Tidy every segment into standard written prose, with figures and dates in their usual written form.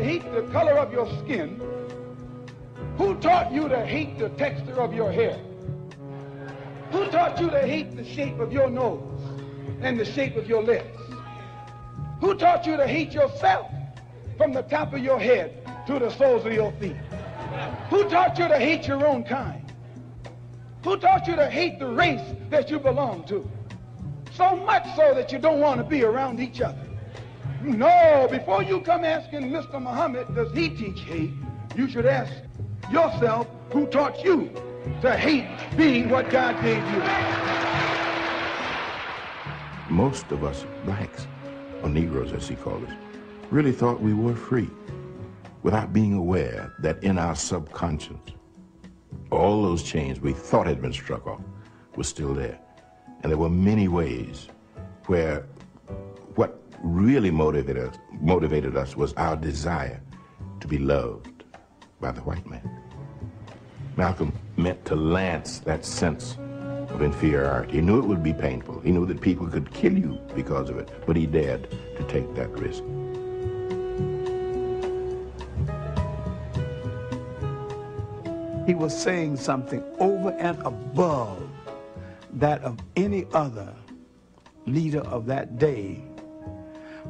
hate the color of your skin? Who taught you to hate the texture of your hair? Who taught you to hate the shape of your nose and the shape of your lips? Who taught you to hate yourself from the top of your head to the soles of your feet? Who taught you to hate your own kind? Who taught you to hate the race that you belong to? So much so that you don't want to be around each other. No, before you come asking Mr. Muhammad, does he teach hate? You should ask yourself, who taught you to hate being what God gave you? Most of us blacks, or Negroes as he called us, really thought we were free without being aware that in our subconscious, all those chains we thought had been struck off were still there. And there were many ways where what really motivated us was our desire to be loved by the white man. Malcolm meant to lance that sense of inferiority. He knew it would be painful. He knew that people could kill you because of it, but he dared to take that risk. He was saying something over and above that of any other leader of that day.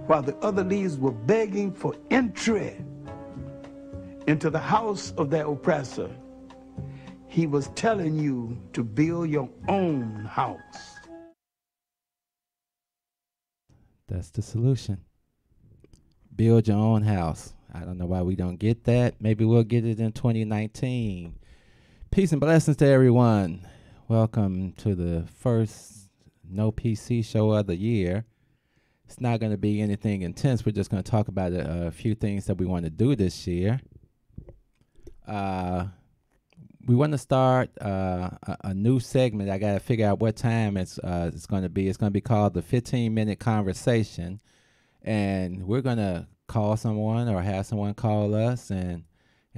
While the other leaders were begging for entry into the house of their oppressor, he was telling you to build your own house. That's the solution. Build your own house. I don't know why we don't get that. Maybe we'll get it in 2019. Peace and blessings to everyone. Welcome to the first No PC show of the year. It's not going to be anything intense. We're just going to talk about a few things that we want to do this year. We want to start a new segment. I got to figure out what time it's going to be. It's going to be called the 15-minute conversation. And we're going to call someone or have someone call us and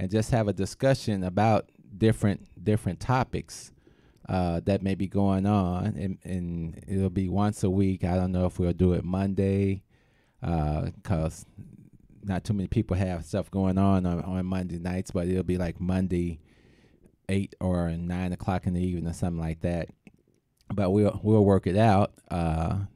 just have a discussion about different topics that may be going on, and it'll be once a week. I don't know if we'll do it Monday, because not too many people have stuff going on Monday nights, but it'll be like Monday, 8 or 9 o'clock in the evening or something like that. But we'll work it out. I'm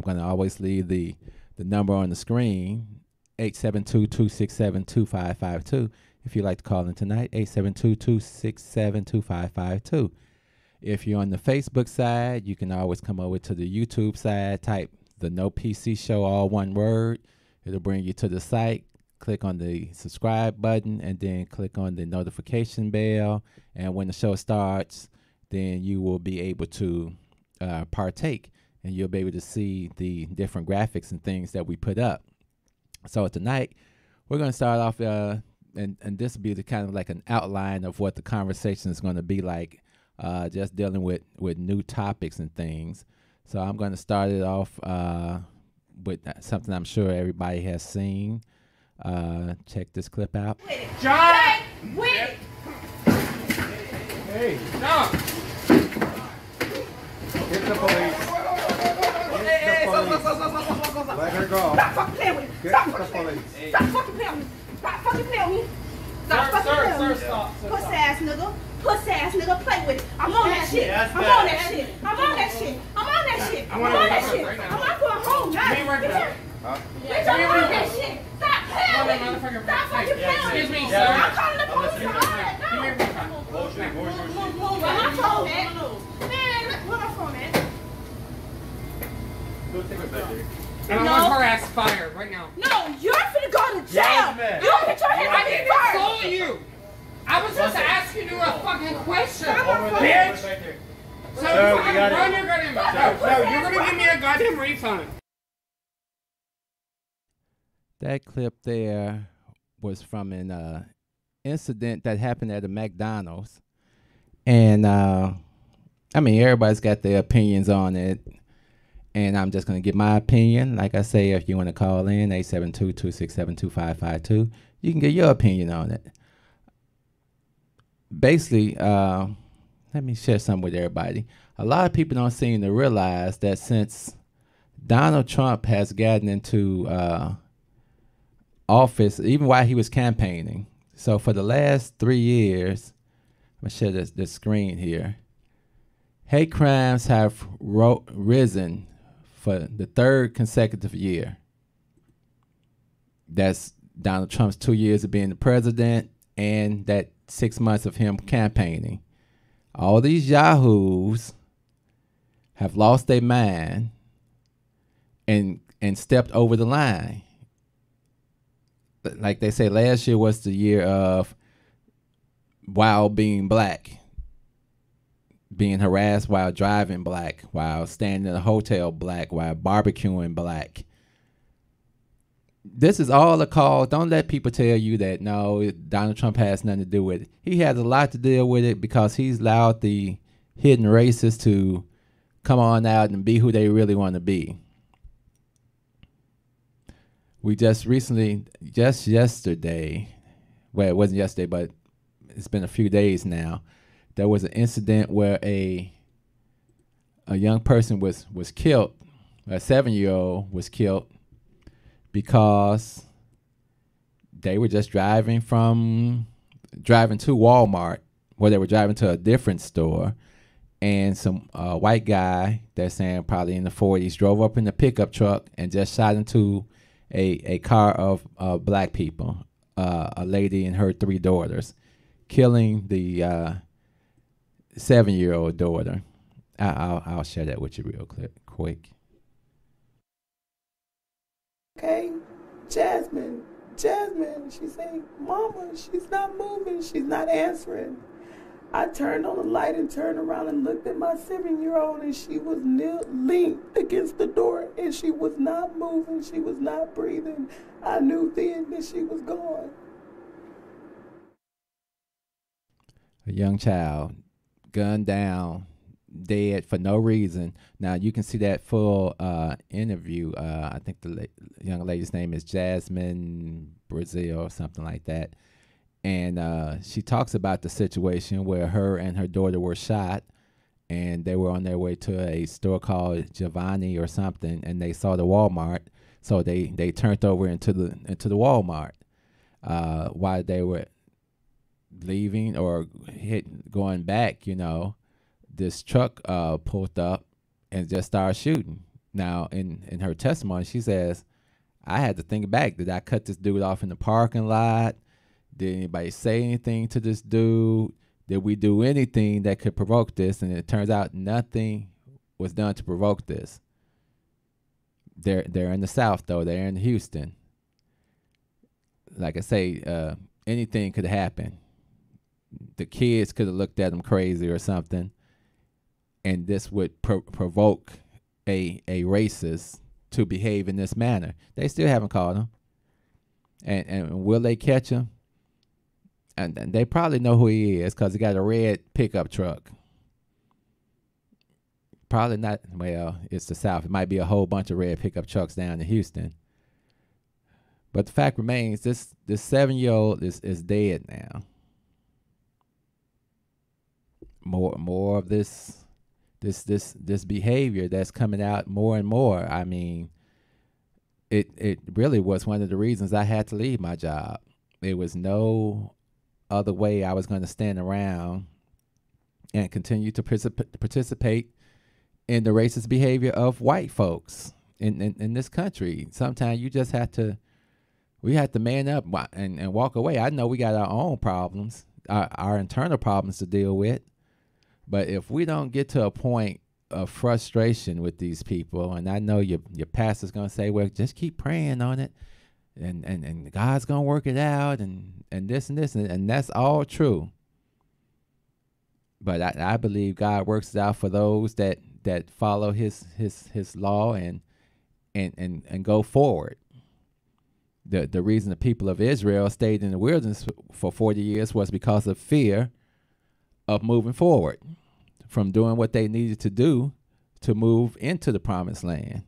going to always leave the number on the screen, 872-267-2552. If you'd like to call in tonight, 872-267-2552. If you're on the Facebook side, you can always come over to the YouTube side, type the No PC Show, all one word. It'll bring you to the site. Click on the subscribe button and then click on the notification bell. And when the show starts, then you will be able to partake, and you'll be able to see the different graphics and things that we put up. So tonight, we're going to start off and this will be the kind of like an outline of what the conversation is going to be like, just dealing with new topics and things. So I'm going to start it off with something I'm sure everybody has seen. Check this clip out. John! Wait! Hey! No! Get the police. Let her go. Stop fucking playing with me! Stop fucking playing with me! Stop fucking playing with me! Stop fucking playing with me! Stop fucking playing with me! Stop. Puss ass nigga! Puss ass nigga, play with it! I'm on that shit! I'm on that shit! I'm on that shit! I'm on that shit! I'm on that shit! I'm not going home now! Bitch, I'm on that shit! Stop playing with me! Stop fucking playing with me! Excuse me, I'm sir. calling the police on that! No! Where my phone at? Man, where my phone at? And I want her ass fired right now. No, you're finna go to jail! Jasmine. You put your hands I on me didn't first! insult you. I was just asking you a fucking question, Over there. bitch. So Sir, you we fucking got it. run, you're gonna give me a goddamn refund. That clip there was from an incident that happened at a McDonald's. And, I mean, everybody's got their opinions on it. And I'm just going to give my opinion. Like I say, if you want to call in, 872-267-2552, you can get your opinion on it. Basically, let me share something with everybody. A lot of people don't seem to realize that since Donald Trump has gotten into office, even while he was campaigning. So for the last 3 years, I'm going to share this screen here. Hate crimes have risen for the 3rd consecutive year. That's Donald Trump's 2 years of being the president and that 6 months of him campaigning. All these yahoos have lost their mind and stepped over the line. Like they say, last year was the year of while being black, being harassed while driving black, while staying in a hotel black, while barbecuing black. This is all a call. Don't let people tell you that, no, Donald Trump has nothing to do with it. He has a lot to deal with it because he's allowed the hidden racists to come on out and be who they really want to be. We just recently, just yesterday, well, it wasn't yesterday, but it's been a few days now, there was an incident where a young person was killed, a 7-year-old was killed because they were just driving to Walmart, where they were driving to a different store, and some white guy, they're saying probably in the 40s, drove up in the pickup truck and just shot into a car of black people, a lady and her 3 daughters, killing the 7-year-old daughter. I'll share that with you real quick. Okay, Jasmine, she's saying, Mama, she's not moving, she's not answering. I turned on the light and turned around and looked at my 7-year-old, and she was leaned against the door, and she was not moving, she was not breathing. I knew then that she was gone. A young child gunned down, dead for no reason. Now you can see that full interview. I think the young lady's name is Jasmine Brazil or something like that. And she talks about the situation where her and her daughter were shot, and they were on their way to a store called Giovanni or something, and they saw the Walmart, so they turned over into the Walmart. While they were leaving or going back, this truck pulled up and just started shooting. Now, in her testimony, she says, I had to think back. Did I cut this dude off in the parking lot? Did anybody say anything to this dude? Did we do anything that could provoke this? And it turns out nothing was done to provoke this. They're in the South, though. They're in Houston. Like I say, anything could happen. The kids could have looked at them crazy or something, and this would provoke a racist to behave in this manner. They still haven't caught him. And will they catch him? And they probably know who he is because he got a red pickup truck. Probably not. Well, it's the South. It might be a whole bunch of red pickup trucks down in Houston. But the fact remains, this 7-year-old is dead now. More of this behavior that's coming out more and more. I mean, it really was one of the reasons I had to leave my job. There was no other way I was going to stand around and continue to participate in the racist behavior of white folks in this country. Sometimes you just we have to man up and walk away. I know we got our own problems, our internal problems to deal with. But if we don't get to a point of frustration with these people, and I know your pastor's going to say, well, just keep praying on it, and God's going to work it out, and this and this, and that's all true. But I believe God works it out for those that follow his law and go forward. The reason the people of Israel stayed in the wilderness for 40 years was because of fear of moving forward, from doing what they needed to do to move into the promised land.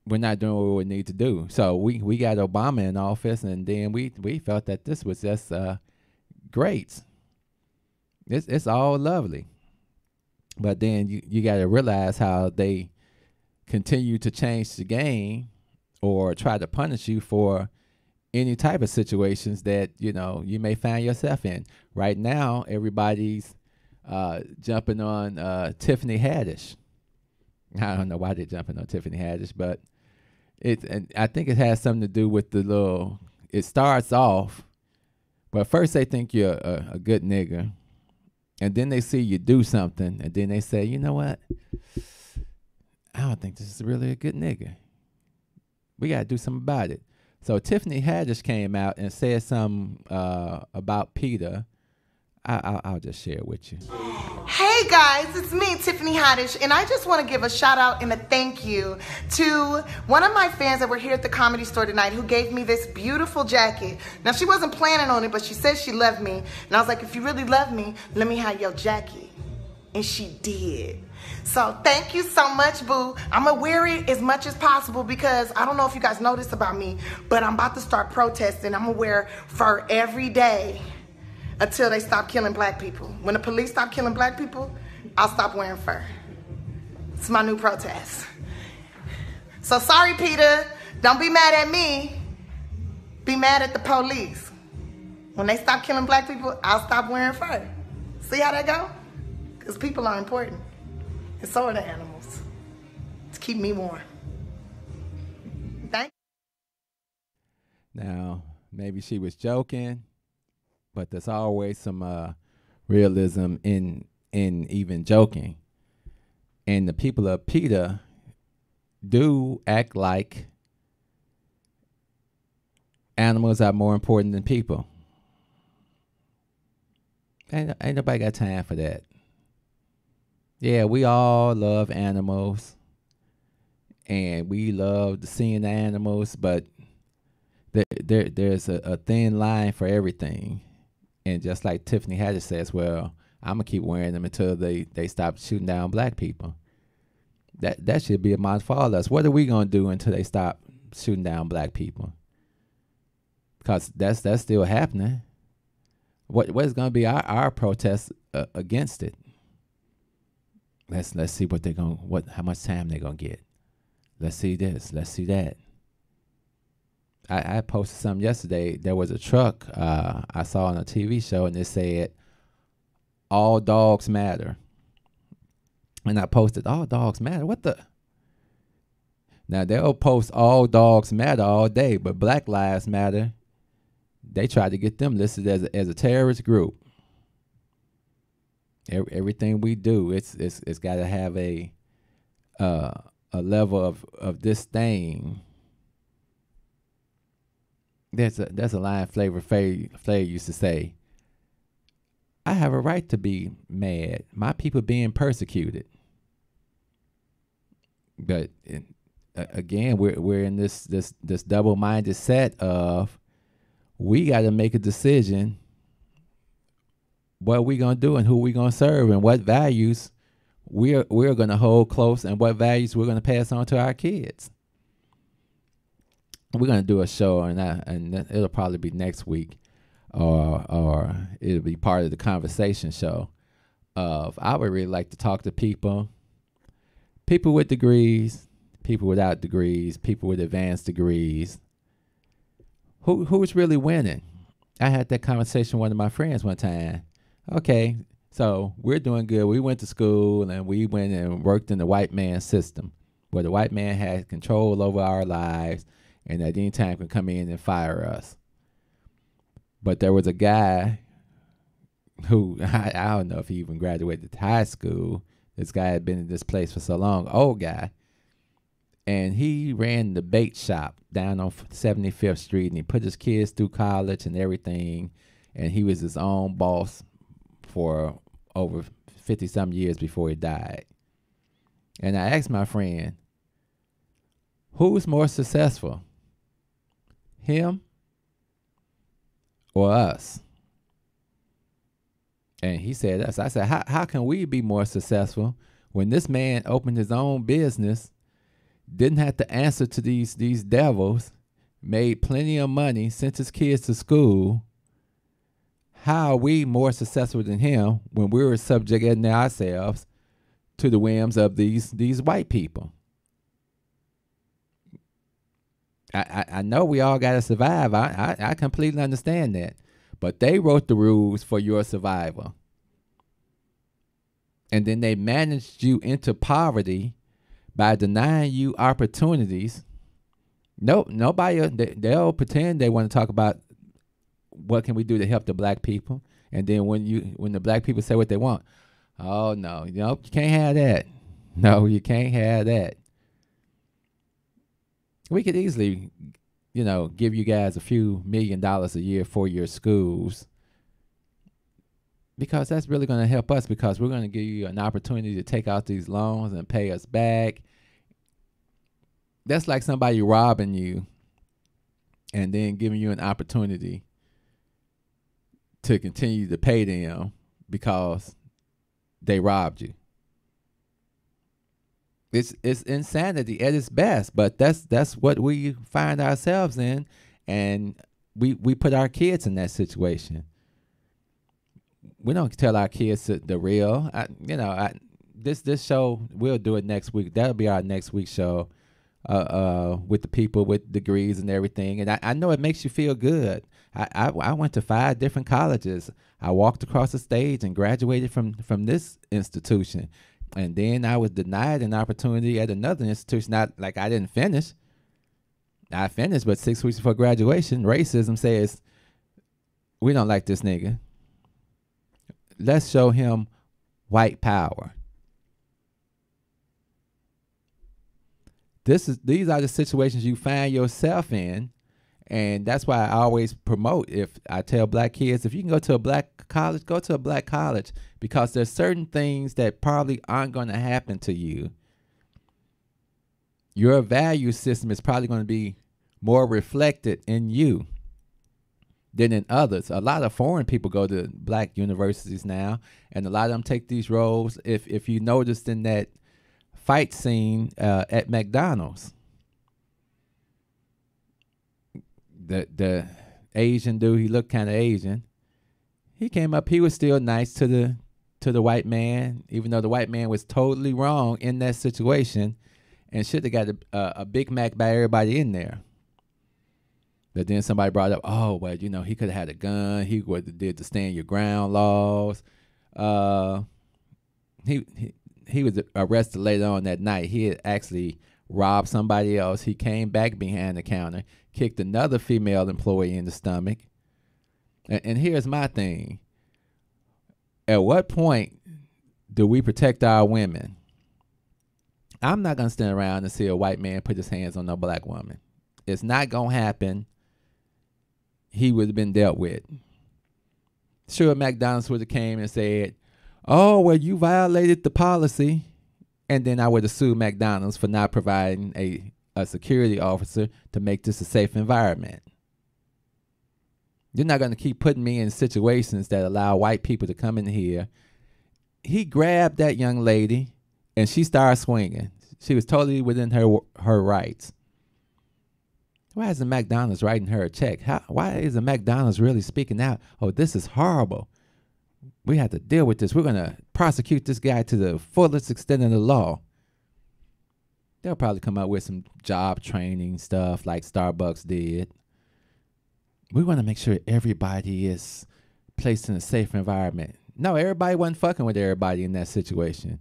We're not doing what we need to do. So we got Obama in office, and then we felt that this was just great. It's all lovely. But then you got to realize how they continue to change the game or try to punish you for any type of situations that, you know, you may find yourself in. Right now, everybody's jumping on Tiffany Haddish. I don't know why they're jumping on Tiffany Haddish, but and I think it has something to do with the little, it starts off, but first they think you're a good nigga, and then they see you do something, and then they say, you know what? I don't think this is really a good nigga. We got to do something about it. So Tiffany Haddish came out and said something about Peter. I'll just share it with you. Hey guys, it's me, Tiffany Haddish, and I just want to give a shout out and a thank you to one of my fans that were here at the Comedy Store tonight who gave me this beautiful jacket. Now, she wasn't planning on it, but she said she loved me. And I was like, if you really love me, let me have your jacket. And she did. So thank you so much, boo. I'm going to wear it as much as possible because I don't know if you guys know this about me, but I'm about to start protesting. I'm going to wear fur every day until they stop killing black people. When the police stop killing black people, I'll stop wearing fur. It's my new protest. So sorry, Peter. Don't be mad at me. Be mad at the police. When they stop killing black people, I'll stop wearing fur. See how that go? Because people are important. And so are the animals. To keep me warm. Thank you. Now, maybe she was joking, but there's always some realism in even joking. And the people of PETA do act like animals are more important than people. Ain't nobody got time for that. Yeah, we all love animals, and we love seeing the animals, but there's a thin line for everything. And just like Tiffany Haddish says, well, I'm going to keep wearing them until they stop shooting down black people. That should be a motto for all of us. What are we going to do until they stop shooting down black people? Because that's still happening. What is going to be our protest against it? Let's see how much time they're gonna get. Let's see this. Let's see that. I posted something yesterday. There was a truck I saw on a TV show, and it said, "All dogs matter." And I posted, "All dogs matter." What the? Now they'll post "All dogs matter" all day, but Black Lives Matter, they tried to get them listed as a terrorist group. Everything we do, it's got to have a level of disdain. There's a line Flair used to say, "I have a right to be mad. My people being persecuted." But again, we're in this double-minded set of, we got to make a decision what we gonna do and who we gonna serve and what values we're gonna hold close and what values we're gonna pass on to our kids. We're gonna do a show and it'll probably be next week, or it'll be part of the conversation show. I would really like to talk to people with degrees, people without degrees, people with advanced degrees. Who's really winning? I had that conversation with one of my friends one time. Okay, so we're doing good. We went to school and we went and worked in the white man's system, where the white man had control over our lives and at any time can come in and fire us. But there was a guy who, I don't know if he even graduated high school. This guy had been in this place for so long, old guy. And he ran the bait shop down on 75th Street, and he put his kids through college and everything. And he was his own boss for over 50-some years before he died. And I asked my friend, who's more successful, him or us? And he said us. I said, how can we be more successful when this man opened his own business, didn't have to answer to these devils, made plenty of money, sent his kids to school? How are we more successful than him when we were subjugating ourselves to the whims of these white people? I know we all got to survive. I completely understand that. But they wrote the rules for your survival. And then they managed you into poverty by denying you opportunities. Nobody, they'll pretend they want to talk about what can we do to help the black people. And then when the black people say what they want, oh no, you can't have that. No, you can't have that. We could easily, give you guys a few $1 million a year for your schools, because that's really going to help us, because we're going to give you an opportunity to take out these loans and pay us back. That's like somebody robbing you and then giving you an opportunity to continue to pay them because they robbed you. It's insanity at its best, but that's what we find ourselves in, and we put our kids in that situation. We don't tell our kids the real. This show, we'll do it next week. That'll be our next week's show, with the people with degrees and everything. And I know it makes you feel good. I went to 5 different colleges. I walked across the stage and graduated from this institution. And then I was denied an opportunity at another institution. Not like I didn't finish. I finished, but 6 weeks before graduation, racism says, we don't like this nigga. Let's show him white power. These are the situations you find yourself in. And that's why I always promote, if I tell black kids, if you can go to a black college, go to a black college, because there's certain things that probably aren't going to happen to you. Your value system is probably going to be more reflected in you than in others. A lot of foreign people go to black universities now, and a lot of them take these roles. If you noticed in that fight scene at McDonald's, the Asian dude, he looked kind of Asian. He came up, he was still nice to the white man, even though the white man was totally wrong in that situation and should have got a Big Mac by everybody in there. But then somebody brought up, oh, well, he could have had a gun. He would have did the stand your ground laws. He was arrested later on that night. He had actually robbed somebody else. He came back behind the counter, kicked another female employee in the stomach. And here's my thing. At what point do we protect our women? I'm not going to stand around and see a white man put his hands on a black woman. It's not going to happen. He would have been dealt with. Sure, McDonald's would have came and said, oh, well, you violated the policy. And then I would have sued McDonald's for not providing a security officer to make this a safe environment. You're not going to keep putting me in situations that allow white people to come in here. He grabbed that young lady, and she started swinging. She was totally within her rights. Why isn't McDonald's writing her a check? Why isn't McDonald's really speaking out? Oh, this is horrible. We have to deal with this. We're going to prosecute this guy to the fullest extent of the law. They'll probably come out with some job training stuff like Starbucks did. We want to make sure everybody is placed in a safe environment. No, everybody wasn't fucking with everybody in that situation.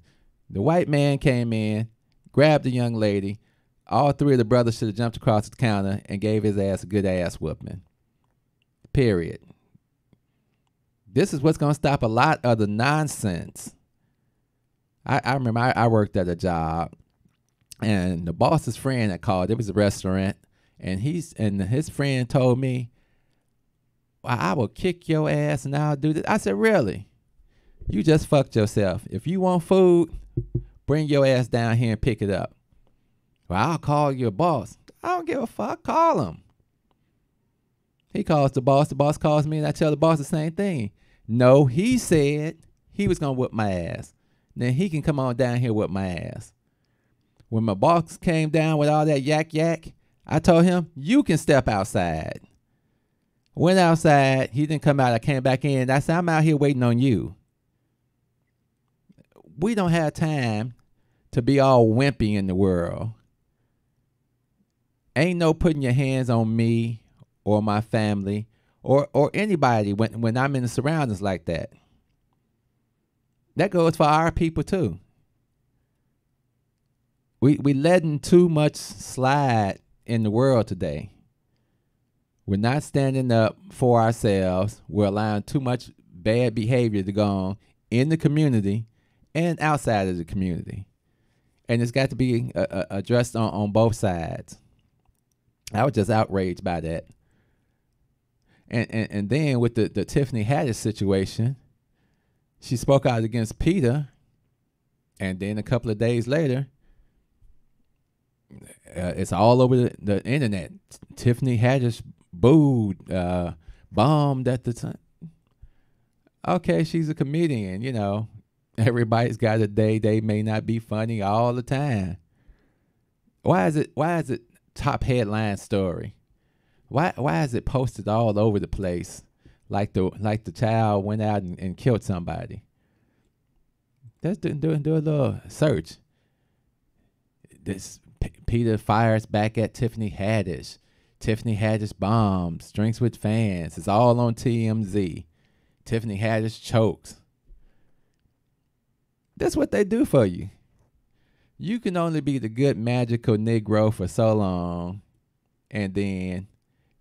The white man came in, grabbed the young lady. All 3 of the brothers should have jumped across the counter and gave his ass a good ass whooping. Period. This is what's going to stop a lot of the nonsense. I remember I worked at a job, and the boss's friend had called. It was a restaurant, and his friend told me, I will kick your ass and I'll do this. I said, really? You just fucked yourself. If you want food, bring your ass down here and pick it up. Well, I'll call your boss. I don't give a fuck. Call him. He calls the boss. The boss calls me, and I tell the boss the same thing. No, he said he was going to whip my ass. Then he can come on down here with my ass. When my boss came down with all that yak, I told him, you can step outside. Went outside. He didn't come out. I came back in. I said, I'm out here waiting on you. We don't have time to be all wimpy in the world. ain't no putting your hands on me or my family or anybody when I'm in the surroundings like that. That goes for our people too. We letting too much slide in the world today. We're not standing up for ourselves. We're allowing too much bad behavior to go on in the community and outside of the community. And it's got to be addressed on both sides. I was just outraged by that. And then with the Tiffany Haddish situation, she spoke out against Peter, and then a couple of days later, it's all over the internet. Tiffany Haddish booed, bombed at the time. Okay, she's a comedian, you know. Everybody's got a day. They may not be funny all the time. Why is it top headline story? Why is it posted all over the place like the child went out and killed somebody? Let's do a little search. This Peter fires back at Tiffany Haddish. Tiffany Haddish bombs, drinks with fans. It's all on TMZ. Tiffany Haddish chokes. That's what they do for you. You can only be the good magical Negro for so long, and then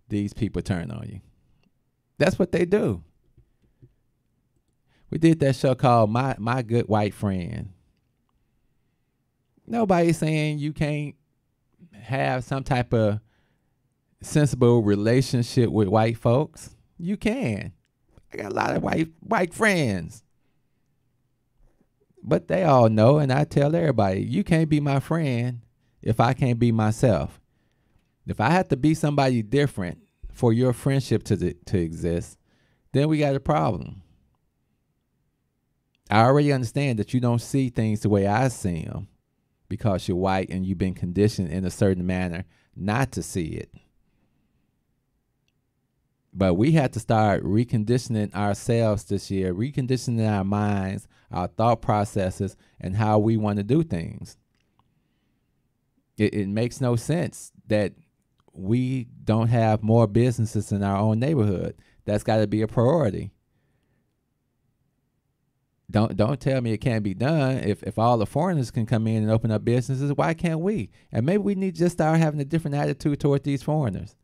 these people turn on you. That's what they do. We did that show called My Good White Friend. Nobody's saying you can't have some type of sensible relationship with white folks. You can. I got a lot of white friends. But they all know, and I tell everybody, you can't be my friend if I can't be myself. If I have to be somebody different for your friendship to exist, then we got a problem. I already understand that you don't see things the way I see them because you're white and you've been conditioned in a certain manner not to see it. But we have to start reconditioning ourselves this year, reconditioning our minds, our thought processes, and how we want to do things. It makes no sense that we don't have more businesses in our own neighborhood. That's got to be a priority. Don't tell me it can't be done. If all the foreigners can come in and open up businesses, why can't we? And maybe we need to just start having a different attitude toward these foreigners.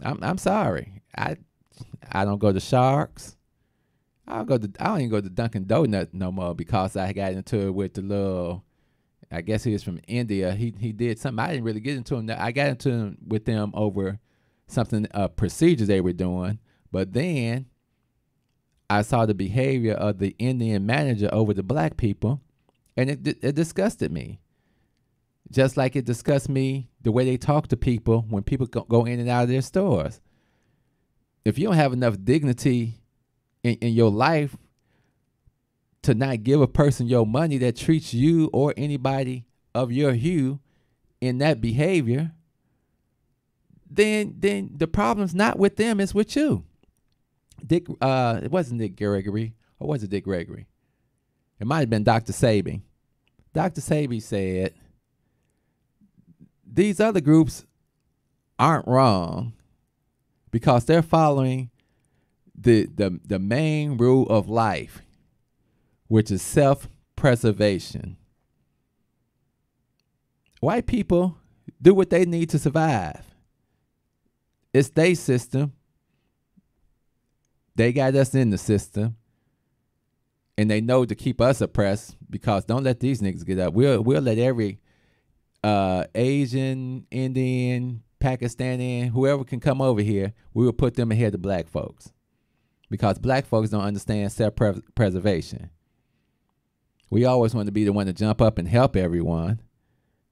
I'm sorry. I don't go to Sharks. I don't even go to Dunkin' Donut no more because I got into it with the little. I guess he was from India. He did something. I didn't really get into him. I got into him with them over something procedures they were doing. But then I saw the behavior of the Indian manager over the black people, and it disgusted me. Just like it disgusts me the way they talk to people when people go in and out of their stores. If you don't have enough dignity in your life to not give a person your money that treats you or anybody of your hue in that behavior, then the problem's not with them, it's with you. It wasn't Dick Gregory, or was it Dick Gregory? It might have been Dr. Sabi. Dr. Sabi said, these other groups aren't wrong because they're following the main rule of life, which is self-preservation. White people do what they need to survive. It's their system. They got us in the system. And they know to keep us oppressed because don't let these niggas get up. We'll let every Asian, Indian, Pakistani, whoever can come over here, we will put them ahead of black folks. Because black folks don't understand self-preservation. We always want to be the one to jump up and help everyone.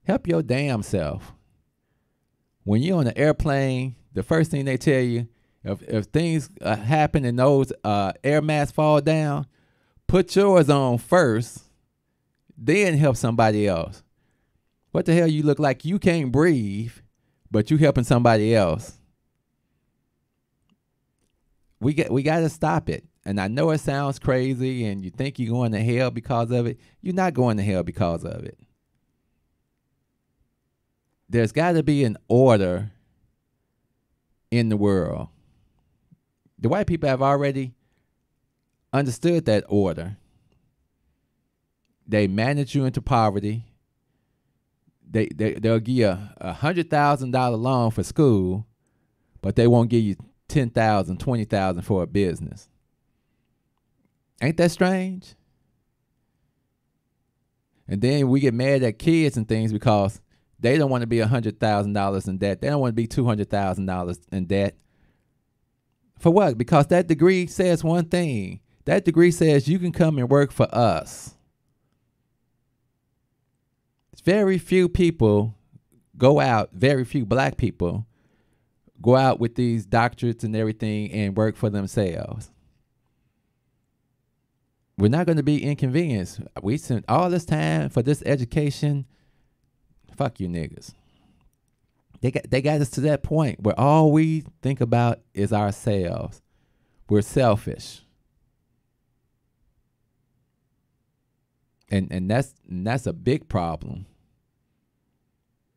Help your damn self. When you're on an airplane, the first thing they tell you, if things happen and those air masks fall down, put yours on first, then help somebody else. What the hell you look like you can't breathe, but you helping somebody else? We got to stop it. And I know it sounds crazy and you think you're going to hell because of it. You're not going to hell because of it. there's got to be an order in the world. The white people have already understood that order. They manage you into poverty. They'll give you a $100,000 loan for school, but they won't give you $10,000, $20,000 for a business. Ain't that strange? And then we get mad at kids and things because they don't want to be $100,000 in debt. They don't want to be $200,000 in debt. For what? Because that degree says one thing. That degree says you can come and work for us. Very few people go out, very few black people go out with these doctorates and everything and work for themselves. We're not going to be inconvenienced. We spent all this time for this education. Fuck you niggas. They got us to that point where all we think about is ourselves. We're selfish. And that's a big problem.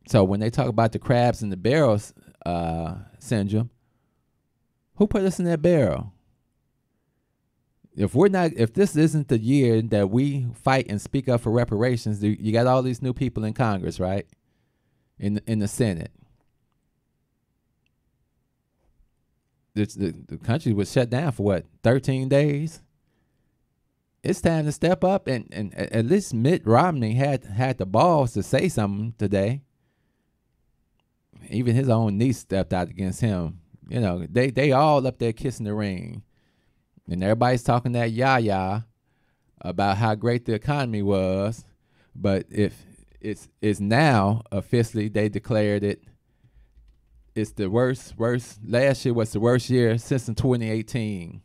So when they talk about the crabs in the barrels syndrome, who put us in that barrel? If this isn't the year that we fight and speak up for reparations, you got all these new people in Congress, right? In the Senate. The country was shut down for what, 13 days? It's time to step up, and at least Mitt Romney had the balls to say something today. Even his own niece stepped out against him. You know, they all up there kissing the ring. And everybody's talking that yah-yah about how great the economy was. But if it's now officially, they declared it's the worst. Last year was the worst year since in 2018.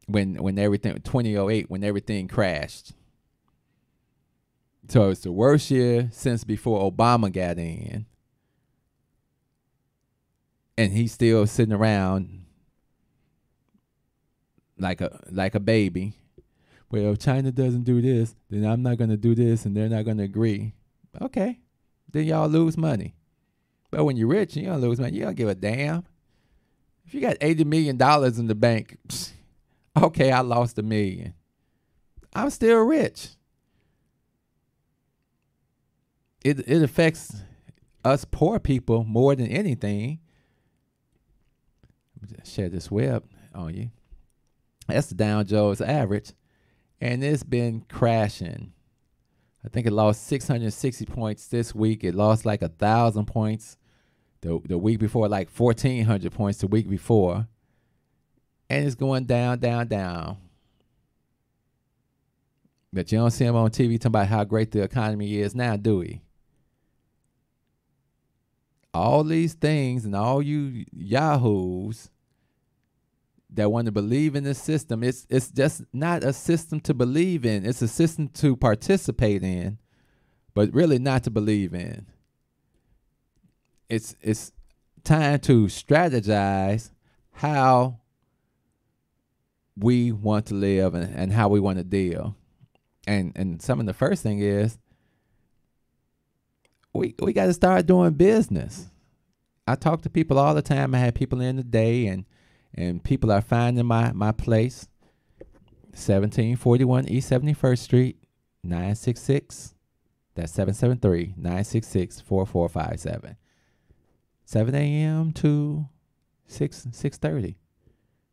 When everything, 2008, when everything crashed. So it's the worst year since before Obama got in. And he's still sitting around like a baby. Well, if China doesn't do this, then I'm not going to do this, and they're not going to agree. Okay. Then y'all lose money. But when you're rich, you don't lose money. You don't give a damn. If you got $80 million in the bank, okay, I lost $1 million. I'm still rich. It affects us poor people more than anything. Let me just share this web on you. That's the Dow Jones average, and it's been crashing. I think it lost 660 points this week. It lost like 1,000 points the week before, like 1,400 points the week before. And it's going down, down, down. But you don't see him on TV talking about how great the economy is now, do we? All these things and all you yahoos that want to believe in this system, it's just not a system to believe in. It's a system to participate in, but really not to believe in. It's time to strategize how we want to live and how we want to deal. And some of the first thing is we got to start doing business. I talk to people all the time. I have people in the day, and people are finding my place. 1741 East 71st Street, 966. That's 773-966-4457. 7 a.m. to 6:30.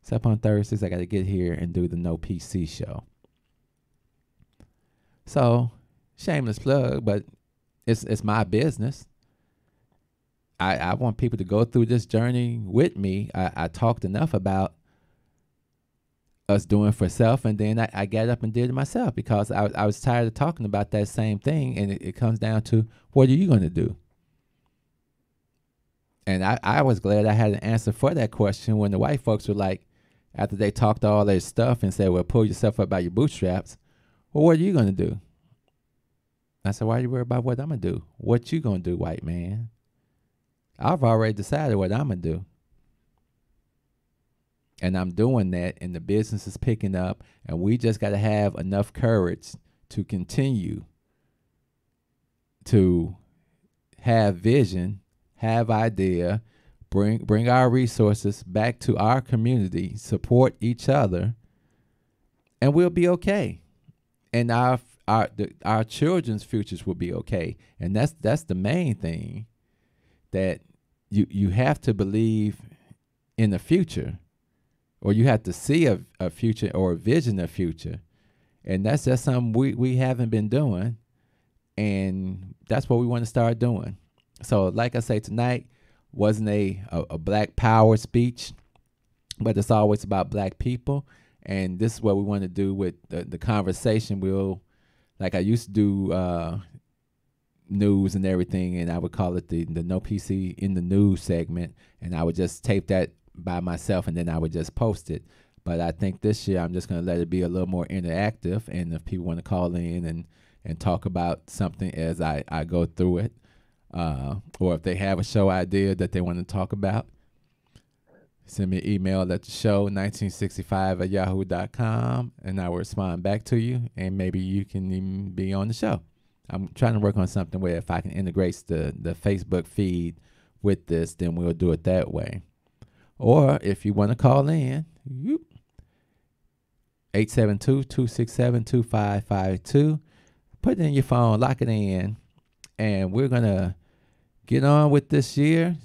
Except on Thursdays, I got to get here and do the No PC show. So, shameless plug, but it's my business. I want people to go through this journey with me. I talked enough about us doing for self, and then I got up and did it myself because I was tired of talking about that same thing, and it comes down to, what are you going to do? And I was glad I had an answer for that question when the white folks were like, after they talked all their stuff and said, well, pull yourself up by your bootstraps, well, what are you going to do? I said, why are you worried about what I'm going to do? What you going to do, white man? I've already decided what I'm going to do. And I'm doing that, and the business is picking up, and we just got to have enough courage to continue to have vision, have idea, bring our resources back to our community, support each other, and we'll be okay. And our children's futures will be okay. And that's the main thing, that you have to believe in the future, or you have to see a future or a vision of future. And that's just something we haven't been doing. And that's what we want to start doing. So like I say, tonight wasn't a Black Power speech, but it's always about Black people. And this is what we want to do with the conversation. Like I used to do news and everything, and I would call it the No PC in the News segment, and I would just tape that by myself, and then I would just post it. But I think this year I'm just going to let it be a little more interactive, and if people want to call in and talk about something as I go through it, or if they have a show idea that they want to talk about, send me an email at the show 1965@yahoo.com, and I will respond back to you, and maybe you can even be on the show. I'm trying to work on something where if I can integrate the Facebook feed with this, then we'll do it that way. Or if you want to call in, 872-267-2552. Put it in your phone, lock it in, and we're going to get on with this year.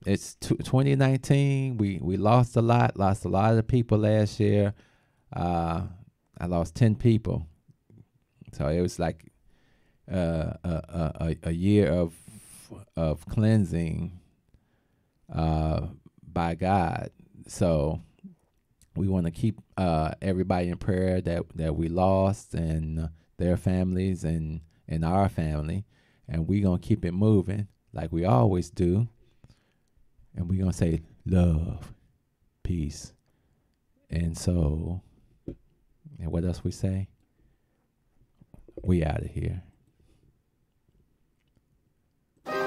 It's 2019. We lost a lot of people last year. I lost 10 people. So it was like a year of cleansing by God. So we want to keep everybody in prayer that we lost, and their families and our family, and we're going to keep it moving like we always do. And we're going to say love, peace, and soul. And what else we say? We out of here.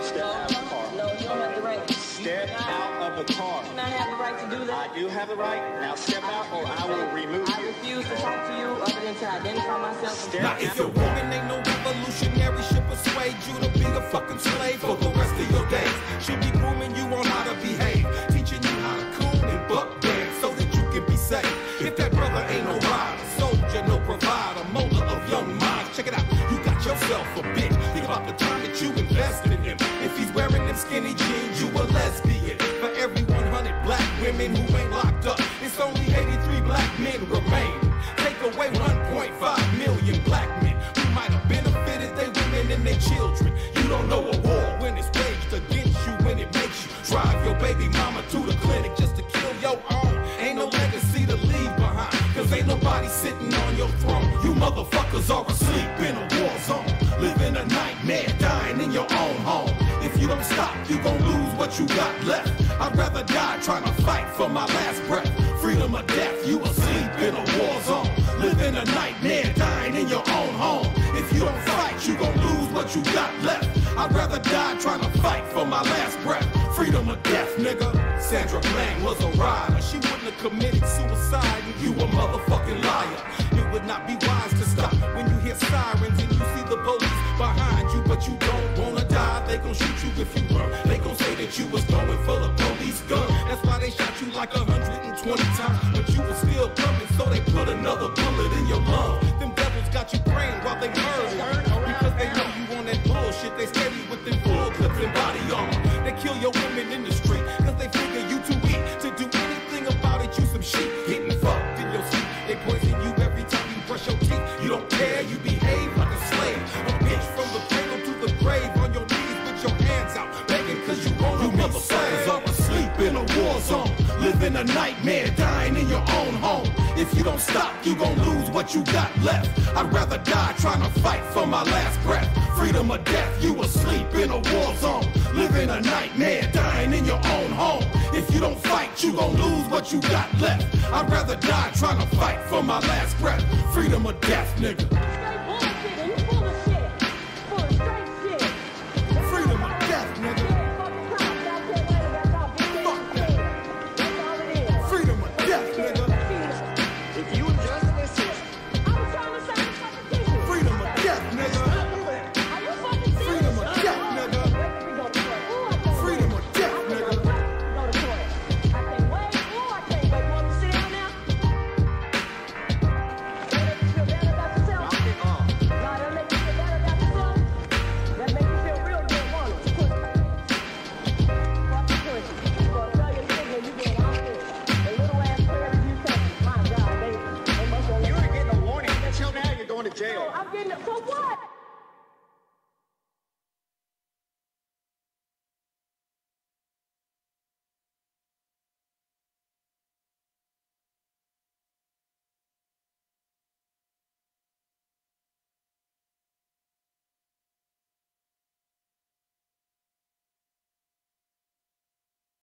Step out of the car. No, you don't have the right. Step out of the car. Do not have the right to do that. I do have the right. Now step out or I will remove I you. refuse to talk to you other than to identify myself. Step Now, if your woman ain't no revolutionary, she'll persuade you to be a fucking slave for the rest of your days. She'll be grooming you on how to behave, teaching you how to coon and buck dance so that you can be safe. If that brother ain't no rider, soldier, no provider, molder of young minds, check it out. You got yourself a bitch. Think about the time that you invested in him. If he's wearing them skinny jeans, you a lesbian. For every 100 black women who ain't locked up, it's only 83 black men remain. Take away 1.5 million black men who might have benefited their women and their children. You don't know a war when it's waged against you, when it makes you drive your baby mama to the clinic just to kill your own. Ain't no legacy to leave behind, cause ain't nobody sitting on your throne. You motherfuckers are asleep in a war zone, living a nightmare, dying in your own home. If you don't stop, you gon' lose what you got left. I'd rather die trying to fight for my last breath. Freedom or death, you asleep in a war zone, living a nightmare, dying in your own home. If you don't fight, you gon' lose what you got left. I'd rather die trying to fight for my last breath. Freedom or death, nigga. Sandra Bland was a rider. She wouldn't have committed suicide, and you a motherfucking liar. It would not be wise to stop when you hear sirens and you see the police behind you, but you don't wanna die. They gon' shoot you if you run. They gon' say that you was going for the police gun. That's why they shot you like 120 times, but you was still coming, so they put another bullet in your lung. Them devils got you praying while they murder, because they know you on that bullshit. They steady with them full clips and body armor. They kill your women in the street, cause they figure you too weak to do anything about it. You some shit, getting fucked in your sleep. They poison you every time you brush your teeth. You don't care, you behave like a slave. A bitch from the cradle to the grave, on your knees with your hands out, begging cause you wanna be saved. Are asleep in a war zone, living a nightmare, dying in your own home. If you don't stop, you gon' lose what you got left. I'd rather die trying to fight for my last breath. Freedom or death, you asleep in a war zone, living a nightmare, dying in your own home. If you don't fight, you gon' lose what you got left. I'd rather die trying to fight for my last breath. Freedom or death, nigga.